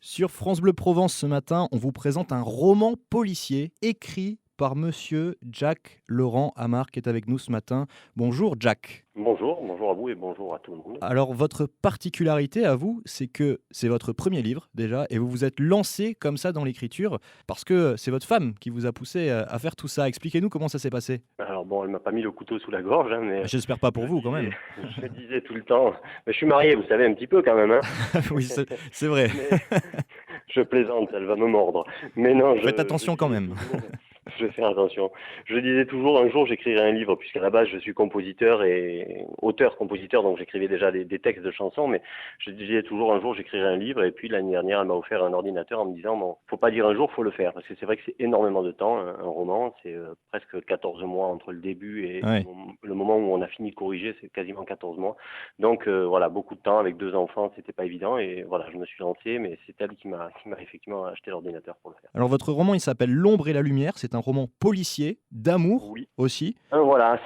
Sur France Bleu Provence ce matin, on vous présente un roman policier écrit par monsieur Jack Laurent Amar qui est avec nous ce matin. Bonjour Jack. Bonjour, bonjour à vous et bonjour à tout le monde. Alors votre particularité à vous, c'est que c'est votre premier livre déjà et vous vous êtes lancé comme ça dans l'écriture parce que c'est votre femme qui vous a poussé à faire tout ça. Expliquez-nous comment ça s'est passé. Alors bon, elle m'a pas mis le couteau sous la gorge, hein, mais J'espère pas je pour vous quand disais, même. je disais tout le temps, mais je suis marié, vous savez, un petit peu quand même, hein. Oui, c'est vrai. Mais je plaisante, elle va me mordre. Mais non, Faites je attention quand disais même. toujours, je vais faire attention. Je disais toujours un jour j'écrirai un livre, puisqu'à la base je suis compositeur et auteur-compositeur, donc j'écrivais déjà des textes de chansons, mais je disais toujours un jour j'écrirai un livre, et puis l'année dernière elle m'a offert un ordinateur en me disant bon, faut pas dire un jour, faut le faire, parce que c'est vrai que c'est énormément de temps, un roman, c'est presque 14 mois entre le début et Ouais. le moment où on a fini de corriger, c'est quasiment 14 mois. Donc voilà, beaucoup de temps avec deux enfants, c'était pas évident, et voilà, je me suis lancé, mais c'est elle qui m'a effectivement acheté l'ordinateur pour le faire. Alors votre roman, il s'appelle L'ombre et la lumière. C'est un roman policier, d'amour Oui. aussi. Voilà,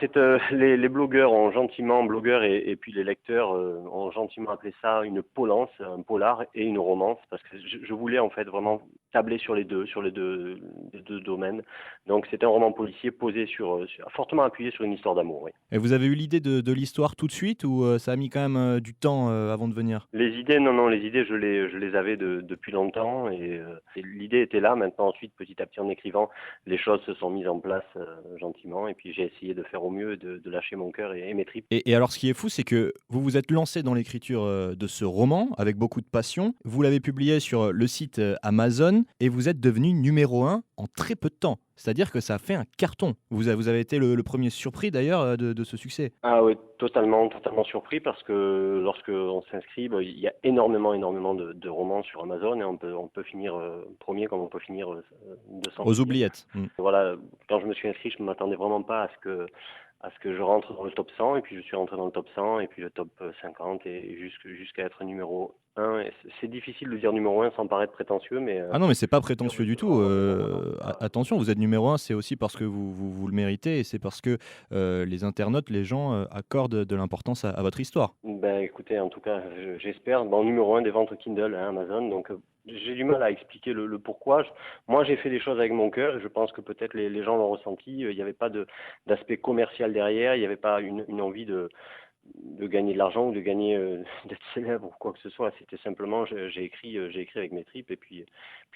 les blogueurs ont gentiment, blogueurs et puis les lecteurs ont gentiment appelé ça une polance, un polar et une romance, parce que je voulais en fait vraiment tabler les deux domaines. Donc c'est un roman policier posé fortement appuyé sur une histoire d'amour, oui. Et vous avez eu l'idée de l'histoire tout de suite ou ça a mis quand même du temps avant de venir? Les idées, non, non, les idées, je les avais depuis longtemps et l'idée était là. Maintenant, ensuite, petit à petit, en écrivant, les choses se sont mises en place gentiment. Et puis, j'ai essayé de faire au mieux, de lâcher mon cœur et mes tripes. Et alors ce qui est fou, c'est que vous vous êtes lancé dans l'écriture de ce roman avec beaucoup de passion. Vous l'avez publié sur le site Amazon et vous êtes devenu numéro un en très peu de temps. C'est-à-dire que ça a fait un carton. Vous avez été le premier surpris d'ailleurs de ce succès. Ah oui, totalement, totalement surpris parce que lorsque on s'inscrit, il y a énormément de romans sur Amazon et on peut finir premier comme on peut finir 200. Aux oubliettes. Mm. Voilà, quand je me suis inscrit, je ne m'attendais vraiment pas à ce que je rentre dans le top 100, et puis je suis rentré dans le top 100, et puis le top 50, et jusqu'à être numéro 1. Et c'est difficile de dire numéro 1 sans paraître prétentieux, mais Ah non, mais c'est pas plusieurs prétentieux du tout. restaurants m'ont vraiment Attention, vous êtes numéro un, c'est aussi parce que vous le méritez et c'est parce que les internautes, les gens accordent de l'importance à votre histoire. ben écoutez, en tout cas, j'espère, bon, numéro 1 des ventes Kindle, hein, Amazon, donc j'ai du mal à expliquer le pourquoi. Moi, j'ai fait les choses avec mon cœur, et je pense que peut-être les gens l'ont ressenti. Il n'y avait pas d'aspect commercial derrière, il n'y avait pas une envie de gagner de l'argent ou de gagner d'être célèbre ou quoi que ce soit. C'était simplement j'ai écrit avec mes tripes, et puis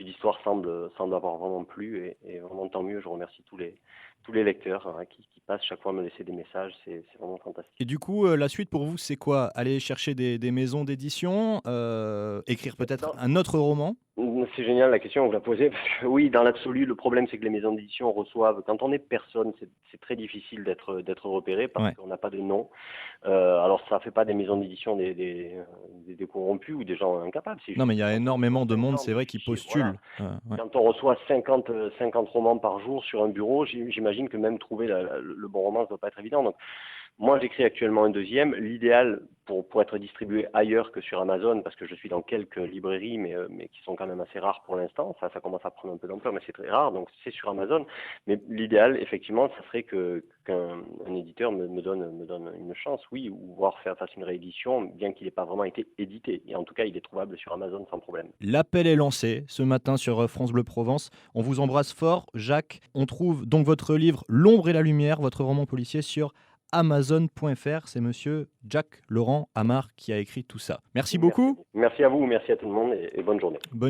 l'histoire semble avoir vraiment plu, et vraiment tant mieux. Je remercie tous les lecteurs hein, qui passent chaque fois me laisser des messages. C'est vraiment fantastique. Et du coup, la suite pour vous, c'est quoi? Aller chercher des maisons d'édition, écrire peut-être Non, un autre roman? c'est génial la question que vous la posez, parce que oui, dans l'absolu, le problème c'est que les maisons d'édition reçoivent, quand on est personne, c'est très difficile d'être repéré parce Ouais. qu'on n'a pas de nom. Alors ça fait pas des maisons d'édition des corrompus ou des gens incapables, c'est Non, juste mais il y a quand on reçoit énormément de monde, 50 c'est vrai, qui fichiers, voilà. postule. Ouais. Quand on reçoit 50 romans par jour sur un bureau, j'imagine que même trouver le bon roman, ça doit pas être évident. Donc, moi, j'écris actuellement un deuxième. L'idéal pour être distribué ailleurs que sur Amazon, parce que je suis dans quelques librairies, mais qui sont quand même assez rares pour l'instant. Ça commence à prendre un peu d'ampleur, mais c'est très rare, donc c'est sur Amazon. Mais l'idéal, effectivement, ça serait qu'un éditeur me donne une chance, oui, ou fasse une réédition, bien qu'il n'ait pas vraiment été édité. Et en tout cas, il est trouvable sur Amazon sans problème. L'appel est lancé ce matin sur France Bleu Provence. On vous embrasse fort, Jacques. On trouve donc votre livre L'ombre et la lumière, votre roman policier sur amazon.fr. C'est monsieur Jack Laurent Amar qui a écrit tout ça. Merci Merci à beaucoup. vous. Merci à vous, merci à tout le monde et bonne journée. Bonne